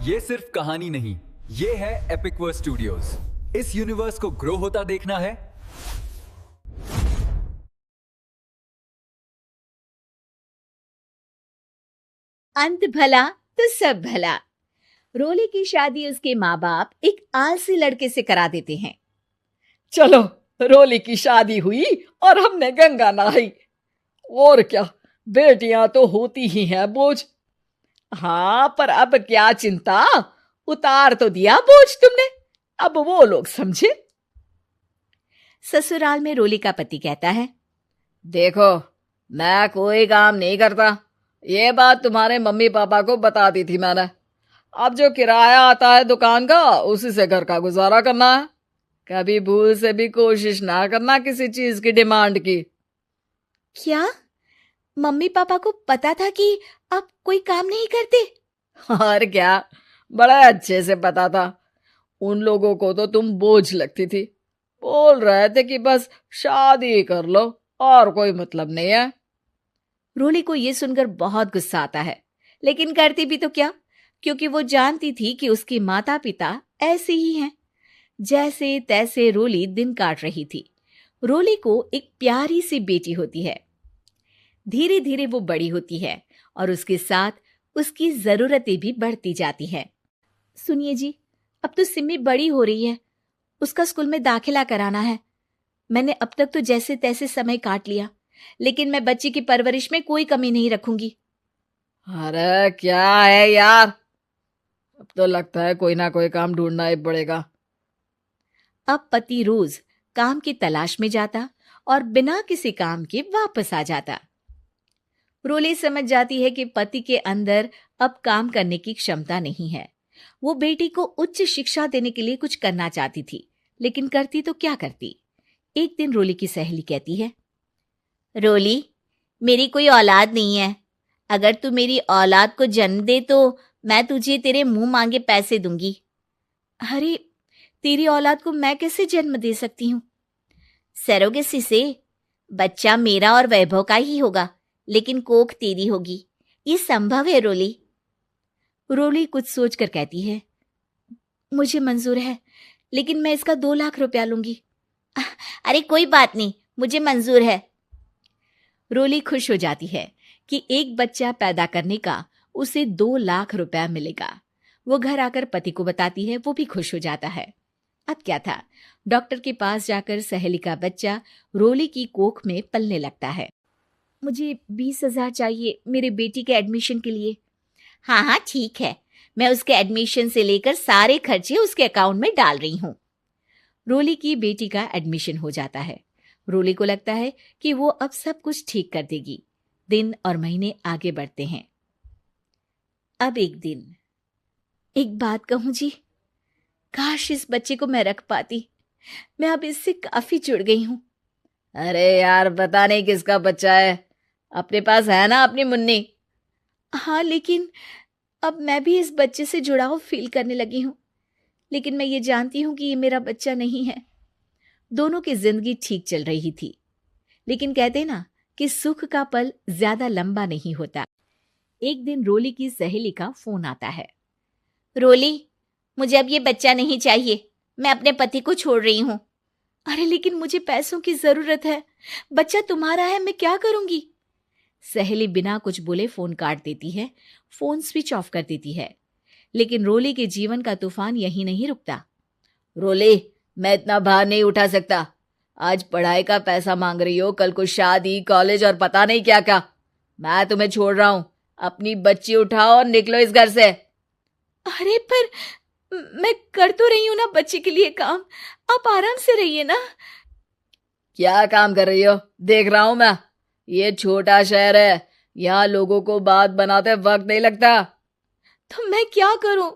ये सिर्फ कहानी नहीं, ये है एपिक वर्स स्टूडियोज। इस यूनिवर्स को ग्रो होता देखना है? अंत भला तो सब भला। रोली की शादी उसके माँ बाप एक आलसी लड़के से करा देते हैं। चलो, रोली की शादी हुई और हमने गंगा नहाई। और क्या, बेटियां तो होती ही हैं बोझ। हाँ, पर अब क्या चिंता, उतार तो दिया बोझ तुमने, अब वो लोग समझे। ससुराल में रोली का पति कहता है, देखो, मैं कोई काम नहीं करता, ये बात तुम्हारे मम्मी पापा को बता दी थी मैंने। अब जो किराया आता है दुकान का, उसी से घर का गुजारा करना है। कभी भूल से भी कोशिश ना करना किसी चीज की डिमांड की। क्या मम्मी पापा को पता था कि आप कोई काम नहीं करते? और क्या, बड़ा अच्छे से पता था। उन लोगों को तो तुम बोझ लगती थी, बोल रहे थे कि बस शादी कर लो और कोई मतलब नहीं है। रोली को यह सुनकर बहुत गुस्सा आता है, लेकिन करती भी तो क्या, क्योंकि वो जानती थी कि उसके माता पिता ऐसे ही हैं। जैसे तैसे रोली दिन काट रही थी। रोली को एक प्यारी सी बेटी होती है। धीरे धीरे वो बड़ी होती है और उसके साथ उसकी जरूरतें भी बढ़ती जाती हैं। सुनिए जी, अब तो सिमी बड़ी हो रही है, उसका स्कूल में दाखिला कराना है। मैंने अब तक तो जैसे तैसे समय काट लिया, लेकिन मैं बच्ची की परवरिश में कोई कमी नहीं रखूंगी। अरे क्या है यार, अब तो लगता है कोई ना कोई काम ढूंढना ही पड़ेगा। अब पति रोज काम की तलाश में जाता और बिना किसी काम के वापस आ जाता। रोली समझ जाती है कि पति के अंदर अब काम करने की क्षमता नहीं है। वो बेटी को उच्च शिक्षा देने के लिए कुछ करना चाहती थी, लेकिन करती तो क्या करती। एक दिन रोली की सहेली कहती है, रोली, मेरी कोई औलाद नहीं है। अगर तू मेरी औलाद को जन्म दे तो मैं तुझे तेरे मुंह मांगे पैसे दूंगी। अरे, तेरी औलाद को मैं कैसे जन्म दे सकती हूँ? सरोगेसी से। बच्चा मेरा और वैभव का ही होगा, लेकिन कोख तेरी होगी। ये संभव है रोली। रोली कुछ सोचकर कहती है, मुझे मंजूर है, लेकिन मैं इसका 2 लाख रुपया लूंगी। अरे कोई बात नहीं, मुझे मंजूर है। रोली खुश हो जाती है कि एक बच्चा पैदा करने का उसे 2 लाख रुपया मिलेगा। वो घर आकर पति को बताती है, वो भी खुश हो जाता है। अब क्या था, डॉक्टर के पास जाकर सहेली का बच्चा रोली की कोख में पलने लगता है। मुझे 20,000 चाहिए मेरे बेटी के एडमिशन के लिए। हाँ हाँ ठीक है, मैं उसके एडमिशन से लेकर सारे खर्चे उसके अकाउंट में डाल रही हूँ। रोली की बेटी का एडमिशन हो जाता है। रोली को लगता है कि वो अब सब कुछ ठीक कर देगी। दिन और महीने आगे बढ़ते हैं। अब एक दिन, एक बात कहूं जी, काश इस बच्चे को मैं रख पाती। मैं अब इससे काफी जुड़ गई हूं। अरे यार, पता नहीं किसका बच्चा है, अपने पास है ना अपनी मुन्नी। हाँ, लेकिन अब मैं भी इस बच्चे से जुड़ाव फील करने लगी हूं। लेकिन मैं ये जानती हूं कि ये मेरा बच्चा नहीं है। दोनों की जिंदगी ठीक चल रही थी, लेकिन कहते ना कि सुख का पल ज्यादा लंबा नहीं होता। एक दिन रोली की सहेली का फोन आता है। रोली, मुझे अब ये बच्चा नहीं चाहिए, मैं अपने पति को छोड़ रही हूँ। अरे लेकिन मुझे पैसों की जरूरत है, बच्चा तुम्हारा है, मैं क्या करूंगी? सहेली बिना कुछ बोले फोन काट देती है, फोन स्विच ऑफ कर देती है। लेकिन रोली के जीवन का तूफान यहीं नहीं रुकता। रोली, मैं इतना भार नहीं उठा सकता। आज पढ़ाई का पैसा मांग रही हो, कल को शादी, कॉलेज और पता नहीं क्या क्या। मैं तुम्हें छोड़ रहा हूँ, अपनी बच्ची उठाओ और निकलो इस घर से। अरे पर मैं कर तो रही हूं ना बच्चे के लिए काम, आप आराम से रहिए ना। क्या काम कर रही हो, देख रहा हूं मैं। ये छोटा शहर है, यहाँ लोगों को बात बनाते वक्त नहीं लगता। तो मैं क्या करूं?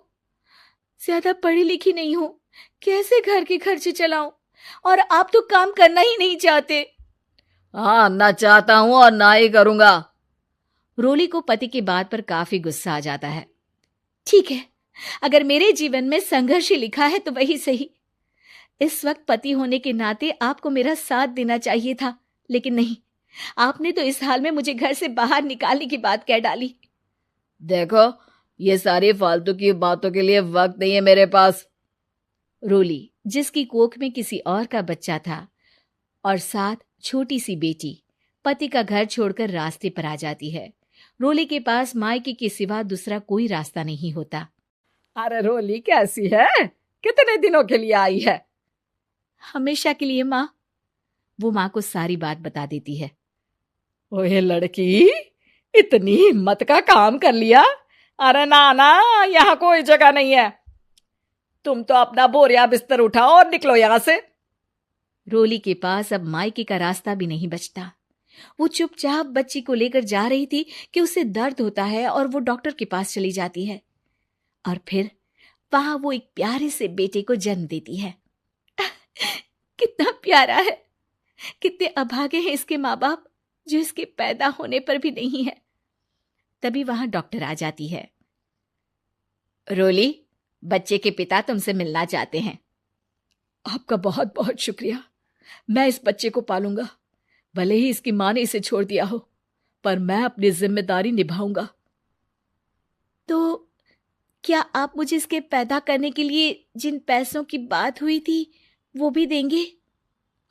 ज्यादा पढ़ी लिखी नहीं हूं, कैसे घर के खर्चे चलाऊं? और आप तो काम करना ही नहीं चाहते। हाँ, ना चाहता हूं और ना ही करूंगा। रोली को पति की बात पर काफी गुस्सा आ जाता है। ठीक है, अगर मेरे जीवन में संघर्ष ही लिखा है तो वही सही। इस वक्त पति होने के नाते आपको मेरा साथ देना चाहिए था, लेकिन नहीं, आपने तो इस हाल में मुझे घर से बाहर निकालने की बात कह डाली। देखो, ये सारी फालतू की बातों के लिए वक्त नहीं है मेरे पास। रोली, जिसकी कोख में किसी और का बच्चा था और साथ छोटी सी बेटी, पति का घर छोड़कर रास्ते पर आ जाती है। रोली के पास मायके के सिवा दूसरा कोई रास्ता नहीं होता। अरे रोली कैसी है? कितने दिनों के लिए आई है? हमेशा के लिए माँ। वो माँ को सारी बात बता देती है। ओए लड़की, इतनी हिम्मत का काम कर लिया? अरे ना ना, यहाँ कोई जगह नहीं है। तुम तो अपना बोरिया बिस्तर उठाओ और निकलो यहाँ से। रोली के पास अब मायके का रास्ता भी नहीं बचता। वो चुपचाप बच्ची को लेकर जा रही थी कि उसे दर्द होता है और वो डॉक्टर के पास चली जाती है और फिर वहां वो एक प्यारे से बेटे को जन्म देती है। कितना प्यारा है, कितने अभागे हैं इसके माँ बाप जो इसके पैदा होने पर भी नहीं है। तभी वहां डॉक्टर आ जाती है। रोली, बच्चे के पिता तुमसे मिलना चाहते हैं। आपका बहुत बहुत शुक्रिया। मैं इस बच्चे को पालूंगा, भले ही इसकी माँ ने इसे छोड़ दिया हो, पर मैं अपनी जिम्मेदारी निभाऊंगा। तो क्या आप मुझे इसके पैदा करने के लिए जिन पैसों की बात हुई थी वो भी देंगे?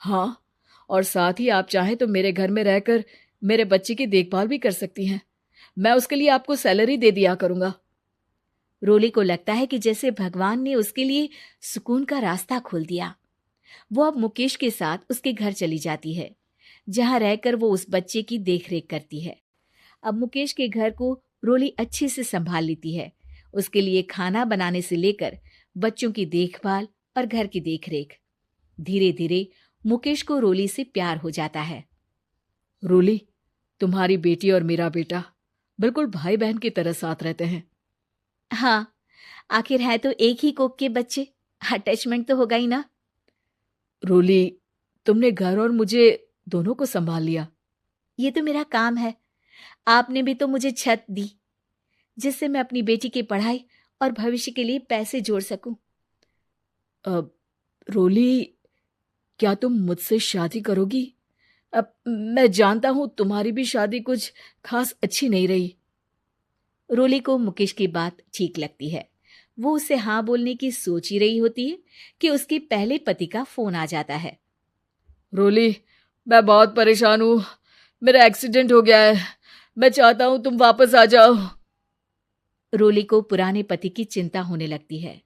हाँ, और साथ ही आप चाहें तो मेरे घर में रहकर मेरे बच्चे की देखभाल भी कर सकती हैं। मैं उसके लिए आपको सैलरी दे दिया करूंगा। रोली को लगता है कि जैसे भगवान ने उसके लिए सुकून का रास्ता खोल दिया। वो अब मुकेश के साथ उसके घर चली जाती है, जहां रहकर वो उस बच्चे की देखरेख करती है। अब मुकेश के घर को रोली अच्छे से संभाल लेती है। उसके लिए खाना बनाने से लेकर बच्चों की देखभाल और घर की देखरेख। धीरे धीरे मुकेश को रोली से प्यार हो जाता है। रोली, तुम्हारी बेटी और मेरा बेटा बिल्कुल भाई बहन की तरह साथ रहते हैं। हाँ, आखिर है तो एक ही कोख के बच्चे, अटैचमेंट तो होगा ही ना। रोली, तुमने घर और मुझे दोनों को संभाल लिया। ये तो मेरा काम है। आपने भी तो मुझे छत दी जिससे मैं अपनी बेटी की पढ़ाई और भविष्य के लिए पैसे जोड़ सकूं। अब रोली, क्या तुम मुझसे शादी करोगी? अब मैं जानता हूं तुम्हारी भी शादी कुछ खास अच्छी नहीं रही। रोली को मुकेश की बात ठीक लगती है। वो उसे हाँ बोलने की सोच ही रही होती है कि उसके पहले पति का फोन आ जाता है। रोली, मैं बहुत परेशान हूं। मेरा एक्सीडेंट हो गया है। मैं चाहता हूं तुम वापस आ जाओ। रोली को पुराने पति की चिंता होने लगती है।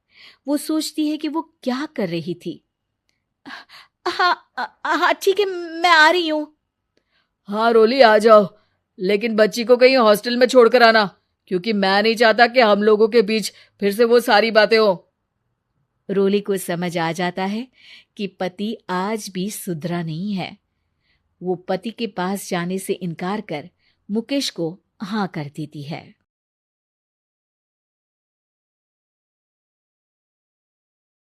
वो सोचती है कि वो क्या कर रही थी। हाँ ठीक है, मैं आ रही हूं। हाँ रोली, आ जाओ, लेकिन बच्ची को कहीं हॉस्टल में छोड़कर आना, क्योंकि मैं नहीं चाहता कि हम लोगों के बीच फिर से वो सारी बातें हो। रोली को समझ आ जाता है कि पति आज भी सुधरा नहीं है। वो पति के पास जाने से इनकार कर मुकेश को हाँ कर देती है।